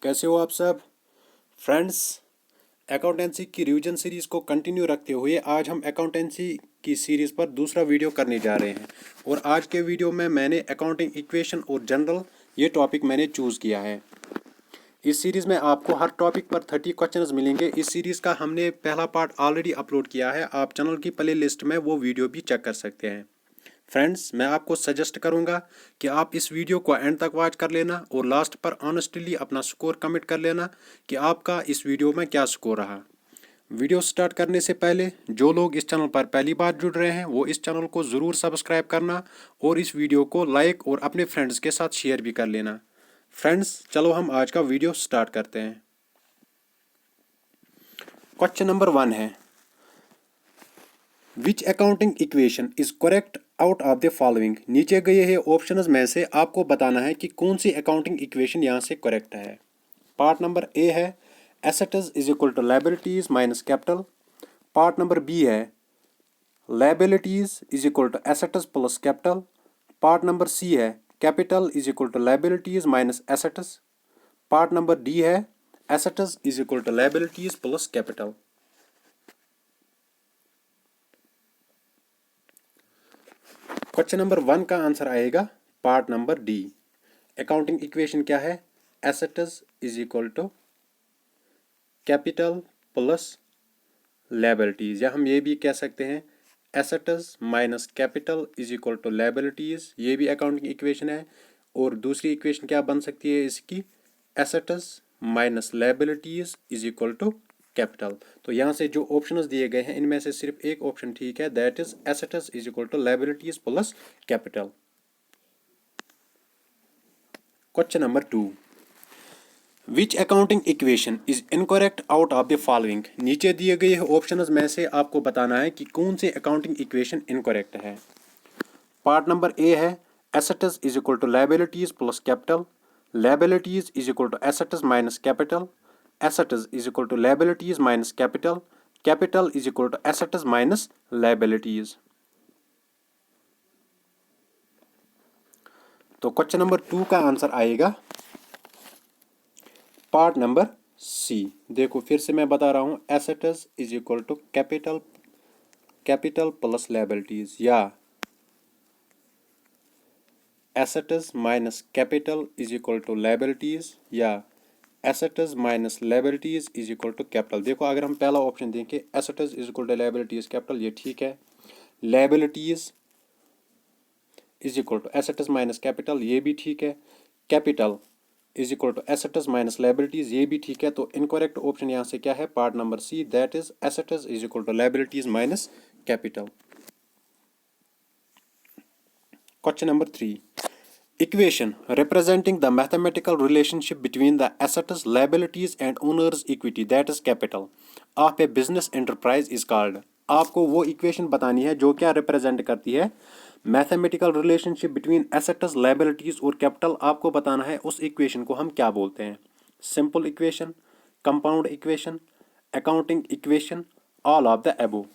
कैसे हो आप सब फ्रेंड्स। अकाउंटेंसी की रिवीजन सीरीज़ को कंटिन्यू रखते हुए आज हम अकाउंटेंसी की सीरीज़ पर दूसरा वीडियो करने जा रहे हैं। और आज के वीडियो में मैंने अकाउंटिंग इक्वेशन और जनरल ये टॉपिक मैंने चूज़ किया है। इस सीरीज़ में आपको हर टॉपिक पर 30 क्वेश्चंस मिलेंगे। इस सीरीज़ का हमने पहला पार्ट ऑलरेडी अपलोड किया है, आप चैनल की प्ले लिस्ट में वो वीडियो भी चेक कर सकते हैं। फ्रेंड्स, मैं आपको सजेस्ट करूंगा कि आप इस वीडियो को एंड तक वॉच कर लेना और लास्ट पर ऑनेस्टली अपना स्कोर कमेंट कर लेना कि आपका इस वीडियो में क्या स्कोर रहा। वीडियो स्टार्ट करने से पहले जो लोग इस चैनल पर पहली बार जुड़ रहे हैं वो इस चैनल को ज़रूर सब्सक्राइब करना और इस वीडियो को लाइक और अपने फ्रेंड्स के साथ शेयर भी कर लेना। फ्रेंड्स, चलो हम आज का वीडियो स्टार्ट करते हैं। क्वेश्चन नंबर 1 है, which accounting equation is correct out of the following. नीचे गए हैं ऑप्शंस में से आपको बताना है कि कौन सी अकाउंटिंग इक्वेशन यहाँ से करेक्ट है। पार्ट नंबर ए है assets is equal to liabilities minus capital. Part number B है liabilities is equal to assets plus capital. Part number C है capital is equal to liabilities minus assets. Part number D है assets is equal to liabilities plus capital. Question number 1 का answer आएगा part number D. Accounting equation क्या है? Assets is equal to capital plus liabilities, या हम ये भी कह सकते हैं assets minus capital is equal to liabilities. ये भी अकाउंटिंग इक्वेशन है। और दूसरी इक्वेशन क्या बन सकती है इसकी? Assets minus liabilities is equal to capital. तो यहाँ से जो ऑप्शंस दिए गए हैं इनमें से सिर्फ एक ऑप्शन ठीक है, that is assets is equal to liabilities plus capital. Question number 2, which accounting equation is incorrect out of the following. नीचे दिए गए ऑप्शंस में से आपको बताना है कि कौन सी अकाउंटिंग इक्वेशन इनकरेक्ट है। पार्ट नंबर ए है assets is equal to liabilities plus capital. Liabilities is equal to assets minus capital. Assets is equal to liabilities minus capital. Capital is equal to assets minus liabilities. तो question number 2 का answer आएगा part number सी। देखो फिर से मैं बता रहा हूं, assets is equal to capital, capital plus liabilities, या assets minus capital is equal to liabilities, या assets minus liabilities is equal to capital. देखो अगर हम पहला ऑप्शन देखें assets is equal to liabilities capital, ये ठीक है। Liabilities is equal to assets minus capital, ये भी ठीक है। Capital is equal to assets minus liabilities, ये भी ठीक है। तो इनकरेक्ट ऑप्शन यहाँ से क्या है? Part number C, that is assets is equal to liabilities minus capital. Question number 3, equation representing the mathematical relationship between the assets liabilities and owners equity that is capital of a business enterprise is called. आपको वो equation बतानी है जो क्या represent करती है mathematical relationship between assets liabilities और capital. आपको बताना है उस इक्वेशन को हम क्या बोलते हैं। Simple equation, compound equation, accounting equation, all of the above.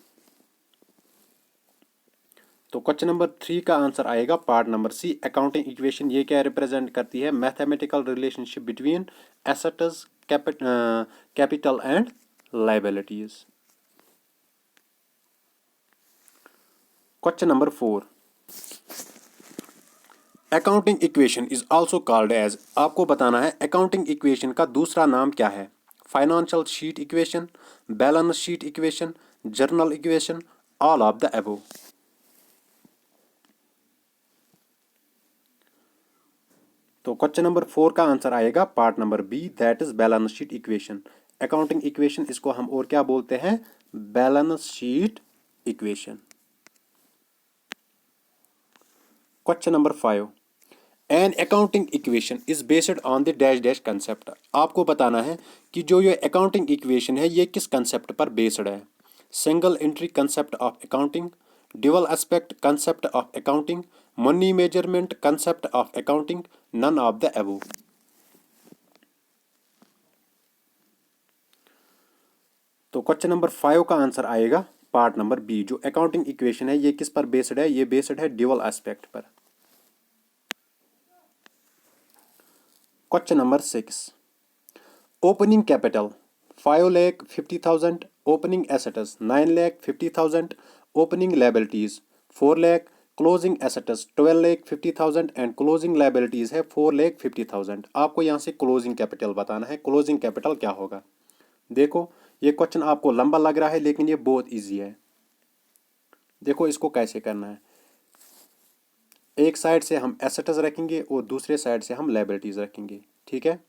तो क्वेश्चन नंबर 3 का आंसर आएगा part number C, accounting equation. ये क्या रिप्रेजेंट करती है? Mathematical relationship between assets, capital and liabilities. Question number 4, accounting equation is also called as. आपको बताना है अकाउंटिंग इक्वेशन का दूसरा नाम क्या है। Financial sheet equation, balance sheet equation, journal equation, all of the above. तो क्वेश्चन नंबर 4 का आंसर आएगा part number B, that is balance sheet equation. Accounting equation इसको हम और क्या बोलते हैं? Balance sheet equation. Question number 5, an accounting equation is based on the dash dash concept. आपको बताना है कि जो ये अकाउंटिंग इक्वेशन है ये किस कंसेप्ट पर बेस्ड है। Single entry concept of accounting, dual aspect concept of accounting, money measurement concept of accounting, none of the above. तो क्वेश्चन नंबर 5 का आंसर आएगा पार्ट नंबर बी। जो अकाउंटिंग इक्वेशन है ये किस पर बेस्ड है? ये बेस्ड है ड्यूअल एस्पेक्ट पर। Question number 6, opening capital 5,50,000, opening assets 9,50,000, opening liabilities 4 lakh, closing assets 12,50,000 and closing liabilities है 4,50,000। आपको यहाँ से क्लोजिंग कैपिटल बताना है। क्लोजिंग कैपिटल क्या होगा? देखो ये क्वेश्चन आपको लंबा लग रहा है लेकिन ये बहुत इजी है। देखो इसको कैसे करना है। एक साइड से हम एसेट्स रखेंगे और दूसरे साइड से हम लायबिलिटीज रखेंगे, ठीक है।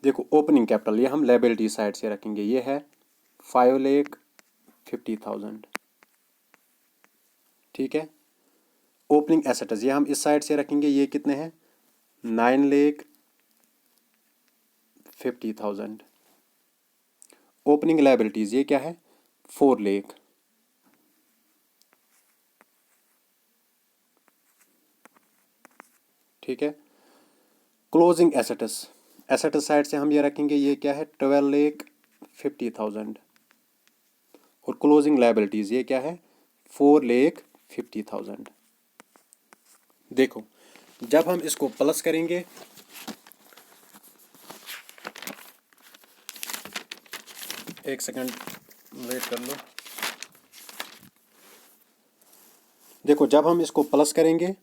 देखो ओपनिंग कैपिटल ये हम लायबिलिटी साइड से रखेंगे, ये है 5,50,000, ठीक है। ओपनिंग एसेट्स ये हम इस साइड से रखेंगे, ये कितने हैं? 9,50,000। ओपनिंग लायबिलिटीज ये क्या है? 4 लाख, ठीक है। क्लोजिंग एसेट्स एसेट्स साइड से हम ये रखेंगे, ये क्या है? 12,50,000 और क्लोजिंग लायबिलिटीज ये क्या है? 4,50,000। देखो जब हम इसको प्लस करेंगे, एक सेकंड वेट कर लो। देखो जब हम इसको प्लस करेंगे,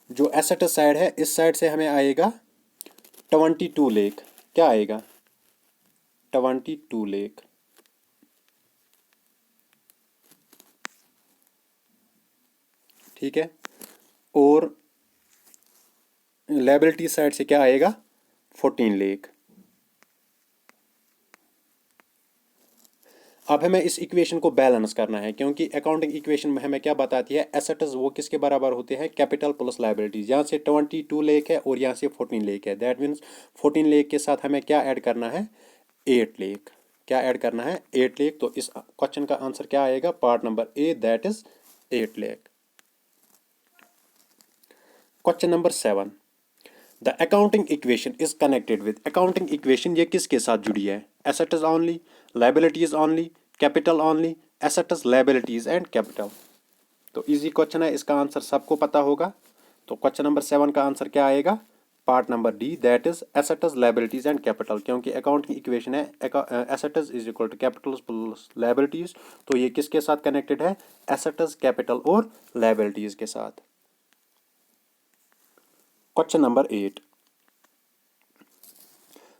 जो एसेट साइड है इस साइड से हमें आएगा 22 लाख। क्या आएगा? 22 लाख, ठीक है। और लायबिलिटी साइड से क्या आएगा? 14 लाख। अब हमें इस इक्वेशन को बैलेंस करना है क्योंकि अकाउंटिंग इक्वेशन में हमें क्या बताती है? एसेट्स वो किसके बराबर होते हैं? Capital plus liabilities. यहाँ से 22 लाख है और यहाँ से 14 लाख है। दैट मीन्स 14 लाख के साथ हमें क्या ऐड करना है? 8 लाख। क्या ऐड करना है? 8 लाख। तो इस क्वेश्चन का आंसर क्या आएगा? Part number A, that is 8 lakh. Question number 7, the accounting equation is connected with. Accounting equation ये किसके साथ जुड़ी है? Assets only, liabilities only, capital only, assets, liabilities and capital. तो इजी क्वेश्चन है, इसका आंसर सबको पता होगा। तो क्वेश्चन नंबर 7 का आंसर क्या आएगा? Part number D, that is assets, liabilities and capital. क्योंकि अकाउंटिंग इक्वेशन है assets is equal to capital plus liabilities, तो ये किसके साथ कनेक्टेड है? एसेट्स, कैपिटल और लायबिलिटीज के साथ। Question number 8,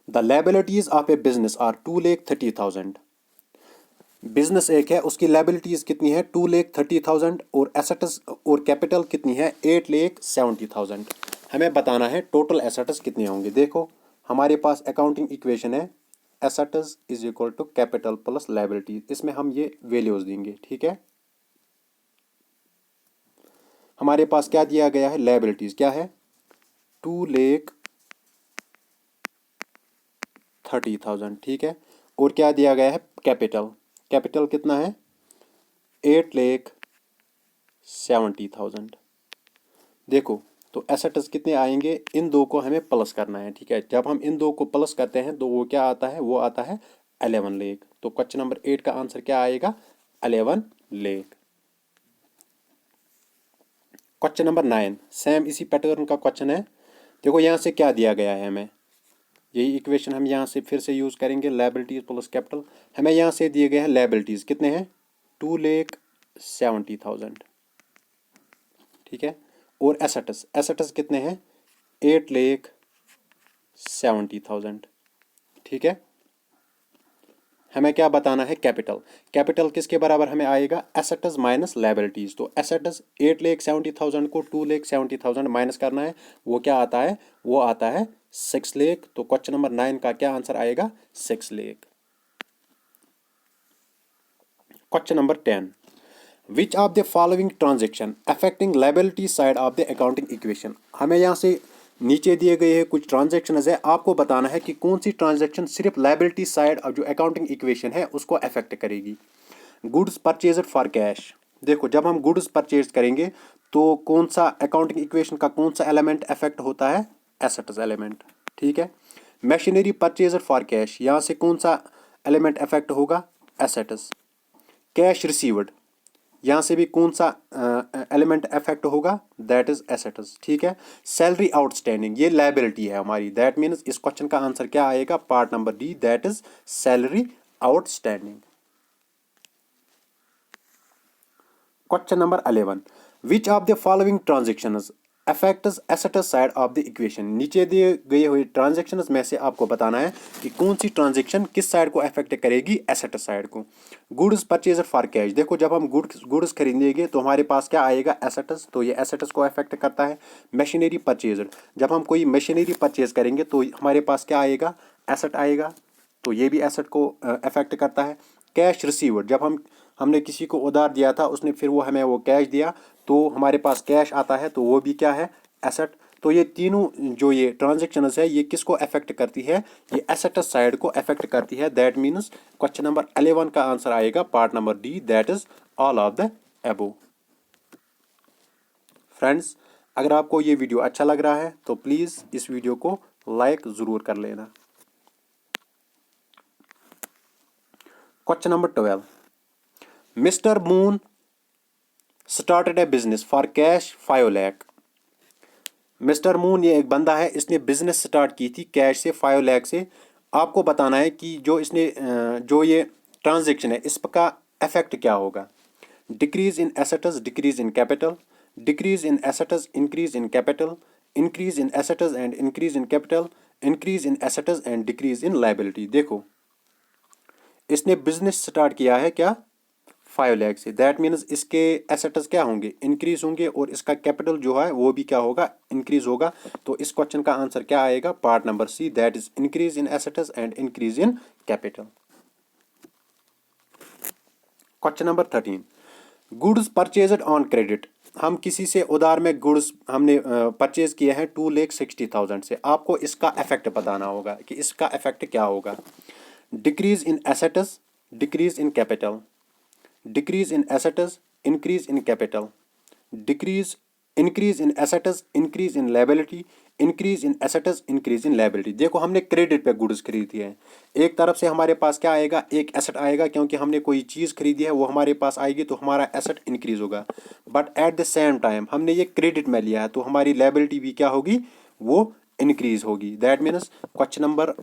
the liabilities of a business are 2,30,000। Business एक है, उसकी लायबिलिटीज कितनी है? 2,30,000 और एसेट्स और कैपिटल कितनी है? 8,70,000। हमें बताना है टोटल एसेट्स कितने होंगे। देखो हमारे पास अकाउंटिंग इक्वेशन है assets is equal to capital plus liabilities. इसमें हम ये वैल्यूज देंगे, ठीक है। हमारे पास क्या दिया गया है? लायबिलिटीज क्या है? 2,30,000, ठीक है। और क्या दिया गया है? कैपिटल। कैपिटल कितना है? 8,70,000। देखो तो एसेट्स कितने आएंगे? इन दो को हमें प्लस करना है, ठीक है। जब हम इन दो को प्लस करते हैं तो वो क्या आता है? वो आता है 11 लाख। तो क्वेश्चन नंबर 8 का आंसर क्या आएगा? 11 लाख। क्वेश्चन नंबर 9 सेम इसी पैटर्न का क्वेश्चन है। देखो यहाँ से क्या दिया गया है हमें, यही इक्वेशन हम यहाँ से फिर से यूज करेंगे, लायबिलिटीज प्लस कैपिटल। हमें यहाँ से दिए गए हैं लायबिलिटीज कितने हैं? 2,70,000, ठीक है। और एसेट्स, एसेट्स कितने हैं? 8,70,000, ठीक है। हमें क्या बताना है? कैपिटल। कैपिटल किसके बराबर हमें आएगा? Assets minus liabilities. तो एसेट्स 8,70,000 को 2,70,000 माइनस करना है, वो क्या आता है? वो आता है 6 लाख। तो क्वेश्चन नंबर 9 का क्या आंसर आएगा? 6 lakh. Question number 10, which of the following transaction affecting liability side of the accounting equation. हमें यहाँ से नीचे दिए गए हैं कुछ ट्रांजेक्शन है, आपको बताना है कि कौन सी ट्रांजेक्शन सिर्फ लायबिलिटी साइड जो अकाउंटिंग इक्वेशन है उसको अफेक्ट करेगी। Goods purchase for cash. देखो जब हम गुड्स परचेज करेंगे तो कौन सा अकाउंटिंग इक्वेशन का कौन सा एलिमेंट अफेक्ट होता है? एसेट्स एलिमेंट, ठीक है। मशीनरी परचेज फॉर कैश, यहाँ से कौन सा एलिमेंट अफेक्ट होगा? एसेट्स। कैश रिसीव्ड, यहाँ से भी कौन सा एलिमेंट अफेक्ट होगा दैट इज एसेट्स, ठीक है। सैलरी आउटस्टैंडिंग ये लायबिलिटी है हमारी, दैट मीन्स इस क्वेश्चन का आंसर क्या आएगा, part number D, that is salary outstanding. Question number 11, which of the following transactions affects assets side of the equation. नीचे दिए गए हुए ट्रांजेक्शंस में से आपको बताना है कि कौन सी ट्रांजेक्शन किस साइड को अफेक्ट करेगी, एसेट साइड को। गुड्स परचेज फॉर कैश, देखो जब हम गुड्स खरीदेंगे तो हमारे पास क्या आएगा, एसेट्स, तो ये एसेट्स को अफेक्ट करता है। मशीनरी परचेज, जब हम कोई मशीनरी परचेज करेंगे तो हमारे पास क्या आएगा, एसेट आएगा, तो ये भी एसेट को अफेक्ट करता है। कैश रिसीव्ड, जब हमने किसी को उधार दिया था, उसने फिर वो हमें वो कैश दिया, तो हमारे पास कैश आता है, तो वो भी क्या है, एसेट। तो ये तीनों जो ये ट्रांजेक्शंस है ये किसको अफेक्ट करती है, ये एसेट साइड को अफेक्ट करती है। दैट मीन्स क्वेश्चन नंबर 11 का आंसर आएगा part number D, that is all of the above. Friends, अगर आपको ये वीडियो अच्छा लग रहा है तो प्लीज इस वीडियो को लाइक जरूर कर लेना। Question number 12, mister moon started A business for cash 5 lakh. Mister moon ये एक बंदा है, इसने बिजनेस स्टार्ट की थी कैश से 5 लाख से। आपको बताना है कि जो ये ट्रांजेक्शन है इसका इफेक्ट क्या होगा। Decrease in assets, decrease in capital, decrease in assets, increase in capital, increase in assets and increase in capital, increase in assets and decrease in liability. देखो इसने बिजनेस स्टार्ट किया है क्या, 5 लाख से, दैट मीन्स इसके assets क्या होंगे, increase होंगे, और इसका कैपिटल जो है वो भी क्या होगा, इंक्रीज होगा। तो इस क्वेश्चन का आंसर क्या आएगा, part number C, that is increase in assets and increase in capital. Question number 13, goods purchased on credit, हम किसी से उधार में गुड्स हमने परचेज किए हैं 2,60,000 से। आपको इसका इफेक्ट बताना होगा कि इसका इफेक्ट क्या होगा। Decrease in assets, decrease in capital, decrease in assets, increase in capital, decrease increase in assets, increase in liability, increase in assets, increase in liability. देखो हमने क्रेडिट पे गुड्स खरीदी है, एक तरफ से हमारे पास क्या आएगा, एक एसेट आएगा, क्योंकि हमने कोई चीज़ खरीदी है वो हमारे पास आएगी तो हमारा एसेट इंक्रीज होगा। But at the same time हमने ये क्रेडिट में लिया है तो हमारी लायबिलिटी भी क्या होगी, वो इंक्रीज होगी। दैट मीन्स क्वेश्चन नंबर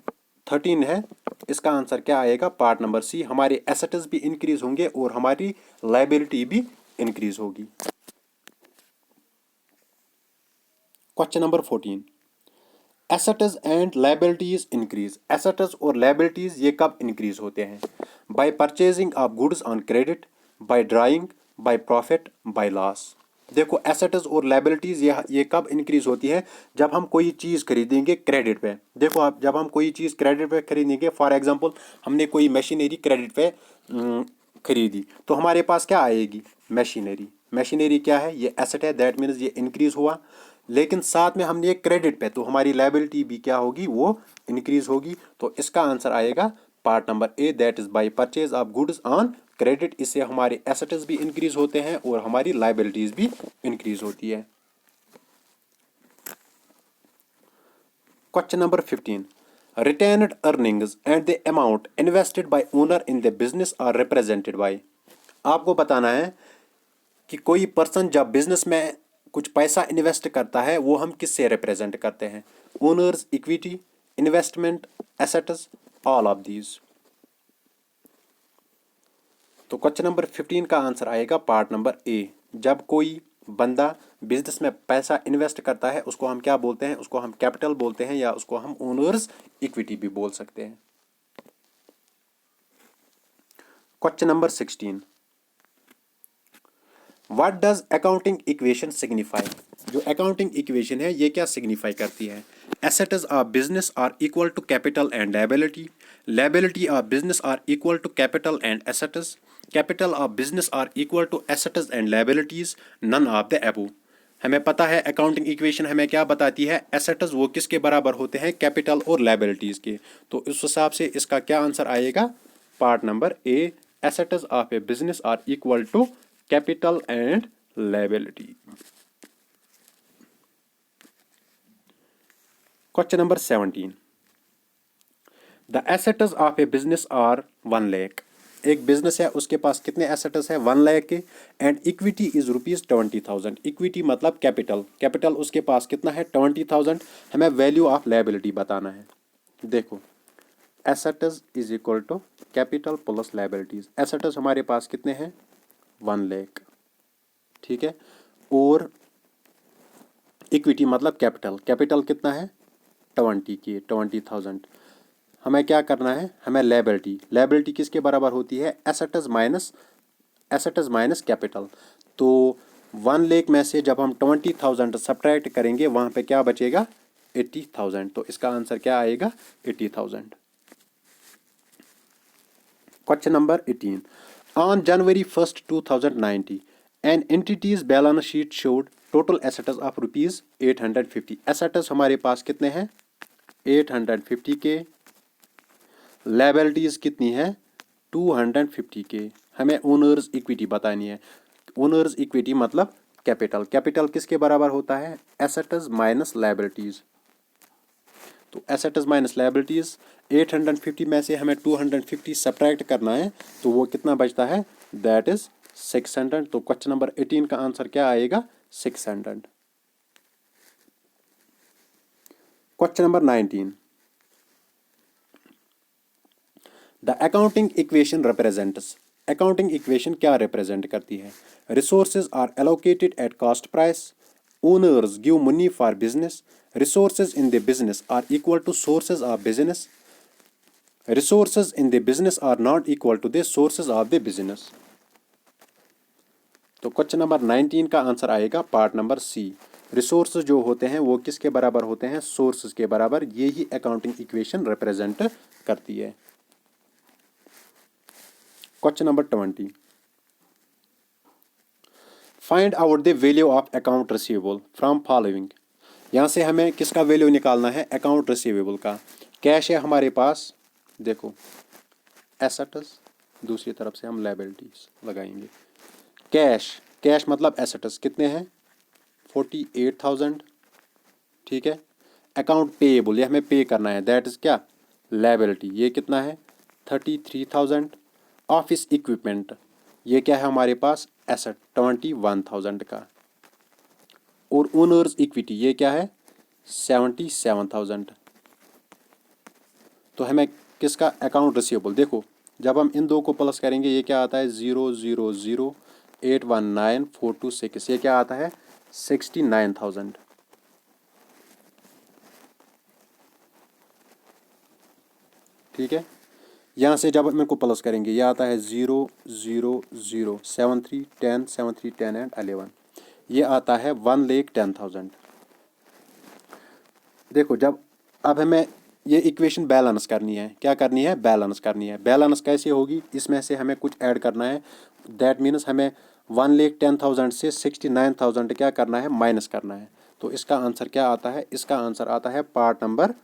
13 है, इसका आंसर क्या आएगा, पार्ट नंबर सी, हमारे एसेट्स भी इंक्रीज होंगे और हमारी लायबिलिटी भी इंक्रीज होगी। Question number 14, assets and liabilities increase, assets और लायबिलिटीज ये कब इंक्रीज होते हैं, by purchasing of goods on credit, by drawing, by profit, by loss. देखो एसेट्स और लायबिलिटीज ये कब इंक्रीज होती है, जब हम कोई चीज़ खरीदेंगे क्रेडिट पे। देखो आप जब हम कोई चीज़ क्रेडिट पे खरीदेंगे, फॉर एग्जांपल हमने कोई मशीनरी क्रेडिट पे खरीदी, तो हमारे पास क्या आएगी, मशीनरी। मशीनरी क्या है, ये एसेट है, दैट मीन्स ये इंक्रीज हुआ। लेकिन साथ में हमने ये क्रेडिट पे, तो हमारी लायबिलिटी भी क्या होगी, वो इंक्रीज होगी। तो इसका आंसर आएगा part number A, that is by purchase of goods on credit. इससे हमारे एसेट्स भी इंक्रीज होते हैं और हमारी लायबिलिटीज भी इंक्रीज होती है। Question number 15, retained earnings and the amount invested by owner in the business are represented by. आपको बताना है कि कोई पर्सन जब बिजनेस में कुछ पैसा इन्वेस्ट करता है वो हम किससे रिप्रेजेंट करते हैं, owners, equity, investment, assets, all of these. तो क्वेश्चन नंबर 15 का आंसर आएगा पार्ट नंबर ए, जब कोई बंदा बिजनेस में पैसा इन्वेस्ट करता है उसको हम क्या बोलते हैं, उसको हम कैपिटल बोलते हैं या उसको हम ओनर्स इक्विटी भी बोल सकते हैं। Question number 16, what does accounting equation signify. जो अकाउंटिंग इक्वेशन है ये क्या सिग्निफाई करती है, assets of business are equal to capital and liability, liability of business are equal to capital and assets, capital of business are equal to assets and liabilities, none of the above. हमें पता है accounting equation हमें क्या बताती है, assets वो किसके बराबर होते हैं, कैपिटल और लायबिलिटीज के। तो इस हिसाब से इसका क्या आंसर आएगा, part number A, assets of a business are equal to capital and liability. Question number 17, the assets of a business are 1 lakh एक बिजनेस है, उसके पास कितने एसेट्स है 1 लाख के, एंड इक्विटी इज ₹20,000। इक्विटी मतलब कैपिटल, कैपिटल उसके पास कितना है 20,000। हमें वैल्यू ऑफ लायबिलिटी बताना है। देखो assets is equal to capital plus liabilities. Assets हमारे पास कितने हैं 1 लाख, ठीक है, और इक्विटी मतलब कैपिटल, कैपिटल कितना है 20,000। हमें क्या करना है, हमें लायबिलिटी, लायबिलिटी किसके बराबर होती है एसेट्स माइनस कैपिटल। तो 1 लाख में से जब हम 20,000 सब्ट्रैक्ट करेंगे वहां पे क्या बचेगा 80,000। तो इसका आंसर क्या आएगा 80,000। Question number 18, on January 1st 2090 an entity's balance sheet showed total assets of ₹850। Assets हमारे पास कितने हैं 850 के, लायबिलिटीज कितनी है 250 के। हमें ओनर्स इक्विटी बतानी है। ओनर्स इक्विटी मतलब कैपिटल, कैपिटल किसके बराबर होता है एसेट्स माइनस लायबिलिटीज। तो एसेट्स माइनस लायबिलिटीज 850 में से हमें 250 सब्ट्रैक्ट करना है, तो वो कितना बचता है दैट इज 600। तो क्वेश्चन नंबर 18 का आंसर क्या आएगा 600। Question number 19, the accounting equation represents. Accounting equation क्या रिप्रेजेंट करती है, resources are allocated at cost price, owners give money for business, resources in the business are equal to sources of business, resources in the business are not equal to the sources of the business. तो question number 19 का answer आएगा part number सी। Resources जो होते हैं वो किसके बराबर होते हैं सोर्सेज के बराबर। ये ही अकाउंटिंग इक्वेशन रिप्रेजेंट करती है। Question number 20, find out the value of account receivable from following. यहाँ से हमें किसका वैल्यू निकालना है अकाउंट रिसीवेबल का। कैश है हमारे पास, देखो एसेट्स, दूसरी तरफ से हम लायबिलिटीज लगाएंगे। कैश, कैश मतलब एसेट्स कितने हैं 48,000, ठीक है। अकाउंट पेएबल, ये हमें पे करना है दैट इज क्या लायबिलिटी, ये कितना है 33,000। ऑफिस इक्विपमेंट ये क्या है हमारे पास एसेट 21,000 का। और ओनर्स इक्विटी ये क्या है 77,000। तो हमें किसका अकाउंट रिसीवेबल, देखो जब हम इन दो को प्लस करेंगे ये क्या आता है 000819426, ये क्या आता है 69,000, ठीक है। यहाँ से जब हम इनको प्लस करेंगे ये आता है 0007310 एंड 11, ये आता है 1,10,000। देखो जब अब हमें ये इक्वेशन बैलेंस करनी है, क्या करनी है बैलेंस करनी है। बैलेंस कैसे होगी, इसमें से हमें कुछ ऐड करना है, दैट मीन्स हमें 1,10,000 से 69,000 क्या करना है माइनस करना है। तो इसका आंसर क्या आता है, इसका आंसर आता है part number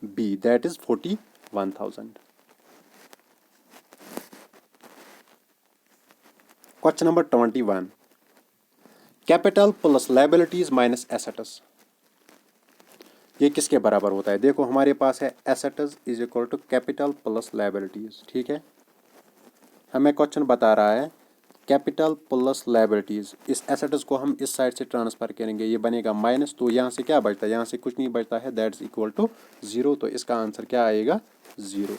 B that is 41,000। Question number 21, capital plus liabilities minus assets ये किसके बराबर होता है। देखो हमारे पास है assets is equal to capital plus liabilities, ठीक है। हमें क्वेश्चन बता रहा है कैपिटल प्लस लायबिलिटीज, इस एसेट्स को हम इस साइड से ट्रांसफर करेंगे ये बनेगा माइनस, तो यहाँ से क्या बचता है, यहाँ से कुछ नहीं बचता है दैट इज इक्वल टू 0। तो इसका आंसर क्या आएगा 0।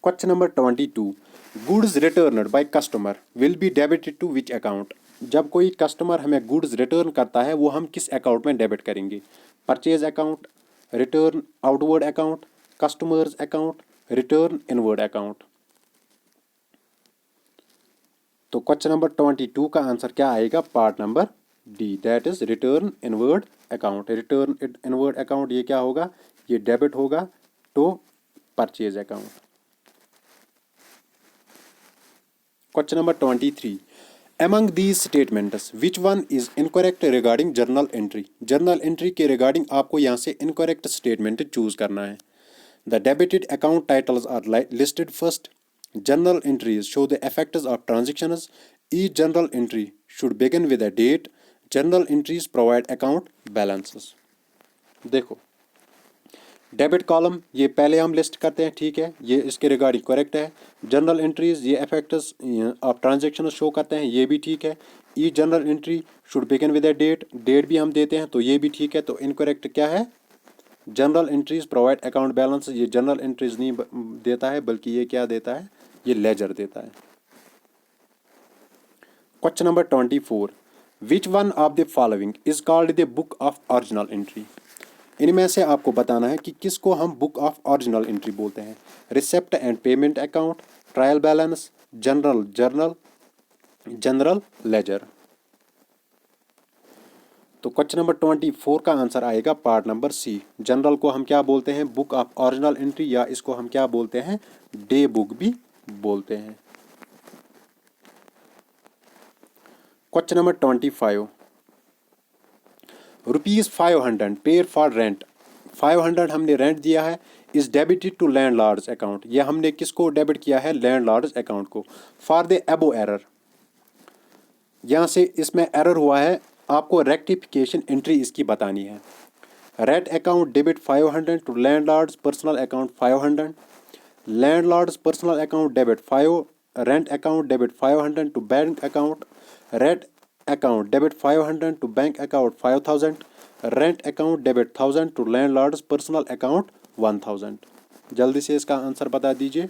Question number 22, goods returned by customer will be debited to which account. जब कोई कस्टमर हमें गुड्स रिटर्न करता है वो हम किस अकाउंट में डेबिट करेंगे, purchase account, return outward account, customers account, return inward account. तो क्वेश्चन नंबर 22 का आंसर क्या आएगा part number D that is return inward account. Return inward account ये क्या होगा, ये डेबिट होगा to purchase account. Question number 23, among these statements which one is incorrect regarding journal entry। Journal entry के regarding आपको यहाँ से इनकरेक्ट स्टेटमेंट चूज करना है। The debited account titles are listed first. Journal entries show the effects of transactions. Each journal entry should begin with a date. Journal entries provide account balances. देखो debit column ये पहले हम list करते हैं, ठीक है, ये इसके रिगार्डिंग करेक्ट है। जनरल एंट्रीज ये इफेक्ट्स ऑफ ट्रांजेक्शन शो करते हैं, ये भी ठीक है। A journal entry should begin with a date, date भी हम देते हैं, तो ये भी ठीक है। तो इनकरेक्ट क्या है? Journal entries provide account balance, ये जनरल एंट्रीज नहीं देता है, बल्कि ये क्या देता है? ये लेजर देता है। Question number 24, which one of the following is called the book of original entry? इनमें से आपको बताना है कि किसको हम बुक ऑफ ओरिजिनल एंट्री बोलते हैं। Receipt and payment account, trial balance, general journal, general ledger. तो क्वेश्चन नंबर 24 का आंसर आएगा पार्ट नंबर सी। जनरल को हम क्या बोलते हैं? बुक ऑफ ओरिजिनल एंट्री, या इसको हम क्या बोलते हैं? डे बुक भी बोलते हैं। Question number 25, ₹500 paid for rent, 500 हमने रेंट दिया है, is debited to landlord's account, यह हमने किसको डेबिट किया है? लैंडलॉर्ड्स अकाउंट को। फॉर द अबो एरर, यहाँ से इसमें एरर हुआ है, आपको रेक्टिफिकेशन एंट्री इसकी बतानी है। Rent account debit 500 to landlord's personal account 500, landlord's personal account debit 5, rent account debit 500 to bank account, rent account debit 500 to bank account 5000, rent account debit 1000 to landlord's personal account 1000। जल्दी से इसका answer बता दीजिए।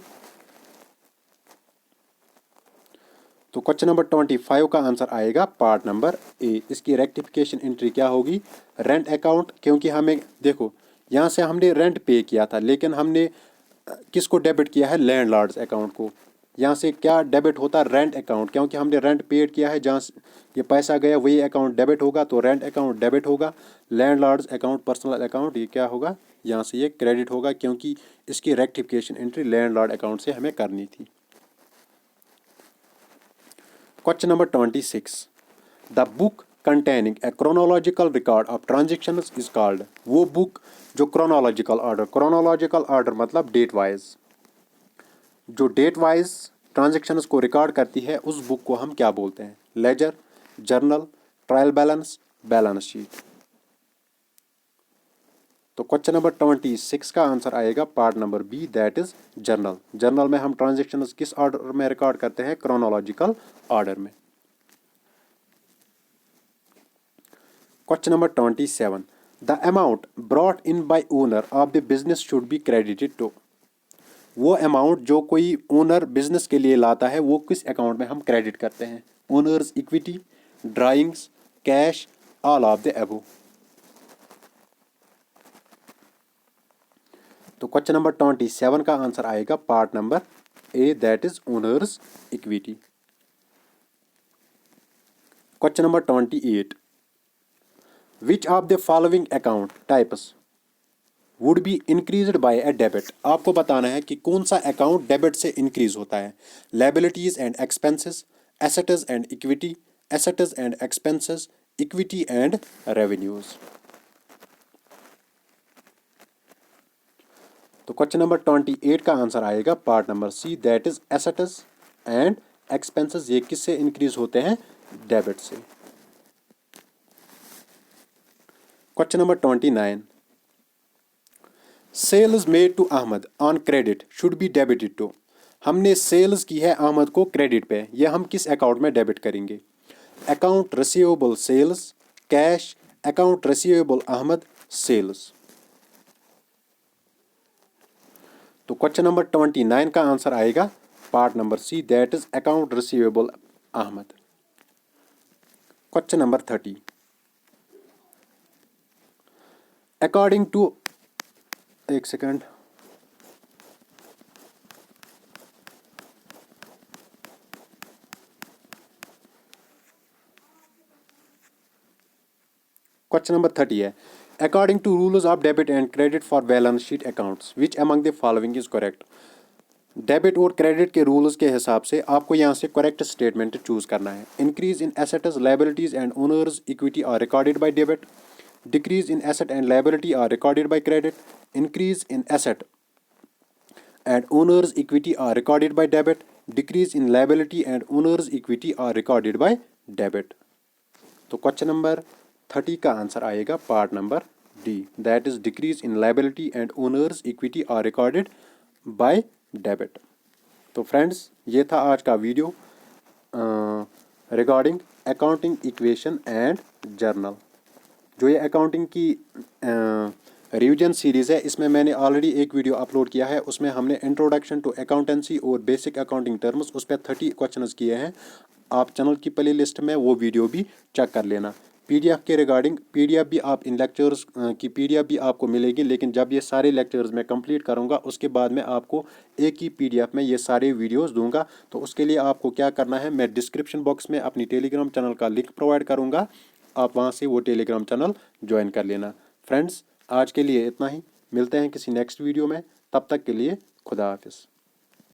तो question number 25 का answer आएगा part number ए। इसकी rectification entry क्या होगी? रेंट अकाउंट, क्योंकि हमें देखो यहाँ से हमने रेंट पे किया था, लेकिन हमने किसको डेबिट किया है? लैंडलॉर्ड्स अकाउंट को। यहाँ से क्या डेबिट होता है? रेंट अकाउंट, क्योंकि हमने रेंट पेड किया है, जहाँ ये पैसा गया वही अकाउंट डेबिट होगा, तो रेंट अकाउंट डेबिट होगा। लैंडलॉर्ड्स अकाउंट पर्सनल अकाउंट ये क्या होगा? यहाँ से ये क्रेडिट होगा, क्योंकि इसकी रेक्टिफिकेशन एंट्री लैंडलॉर्ड अकाउंट से हमें करनी थी। Question number 26, the book containing a chronological record of transactions is called, वो बुक जो क्रोनोलॉजिकल ऑर्डर मतलब डेट वाइज, जो डेट वाइज ट्रांजेक्शंस को रिकॉर्ड करती है, उस बुक को हम क्या बोलते हैं? Ledger, journal, trial balance, balance sheet. तो क्वेश्चन नंबर 26 का आंसर आएगा part number B, that is journal. Journal में हम ट्रांजेक्शंस किस ऑर्डर में रिकॉर्ड करते हैं? क्रोनोलॉजिकल ऑर्डर में। Question number 27, the amount brought in by owner of the business should be credited to, वो अमाउंट जो कोई ओनर बिजनेस के लिए लाता है, वो किस अकाउंट में हम क्रेडिट करते हैं? Owners equity, drawings, cash, all of the above. तो क्वेश्चन नंबर 27 का आंसर आएगा part number A, that is owners equity. Question number 28, which of the following account types would be increased by a debit, आपको बताना है कि कौन सा account debit से इंक्रीज होता है। Liabilities and expenses, assets and equity, assets and expenses, equity and revenues. तो क्वेश्चन नंबर 28 का आंसर आएगा part number C, that is assets and expenses, ये किससे इंक्रीज होते हैं? डेबिट से। Question number 29, sales made to Ahmed on credit should be debited to, हमने sales की है अहमद को क्रेडिट पे, यह हम किस अकाउंट में डेबिट करेंगे? Account receivable sales, cash, account receivable Ahmed, sales. तो क्वेश्चन नंबर 29 का आंसर आएगा part number C, that is account receivable Ahmed. Question number 30, according to, एक सेकंड, क्वेश्चन नंबर 30 है, according to rules of debit and credit for balance sheet accounts which among the following is correct, debit और credit के rules के हिसाब से आपको यहाँ से करेक्ट स्टेटमेंट चूज करना है। Increase in assets, liabilities and owners equity are recorded by debit, decrease in asset and liability are recorded by credit, increase in asset and owner's equity are recorded by debit, decrease in liability and owner's equity are recorded by debit। तो question number 30 का answer आएगा part number D, that is decrease in liability and owners equity are recorded by debit. तो friends, ये था आज का video regarding accounting equation and journal. जो ये अकाउंटिंग की रिवीजन सीरीज़ है, इसमें मैंने ऑलरेडी एक वीडियो अपलोड किया है। उसमें हमने इंट्रोडक्शन टू अकाउंटेंसी और बेसिक अकाउंटिंग टर्म्स, उस पर 30 क्वेश्चंस किए हैं। आप चैनल की प्ले लिस्ट में वो वीडियो भी चेक कर लेना। पीडीएफ के रिगार्डिंग पीडीएफ भी आप इन लेक्चर्स की पीडीएफ भी आपको मिलेगी, लेकिन जब ये सारे लेक्चर्स मैं कंप्लीट करूँगा उसके बाद में आपको एक ही पीडीएफ में ये सारे वीडियोस दूंगा। तो उसके लिए आपको क्या करना है, मैं डिस्क्रिप्शन बॉक्स में अपनी टेलीग्राम चैनल का लिंक प्रोवाइड करूँगा, आप वहाँ से वो टेलीग्राम चैनल ज्वाइन कर लेना। फ्रेंड्स, आज के लिए इतना ही, मिलते हैं किसी नेक्स्ट वीडियो में, तब तक के लिए खुदा हाफिज़।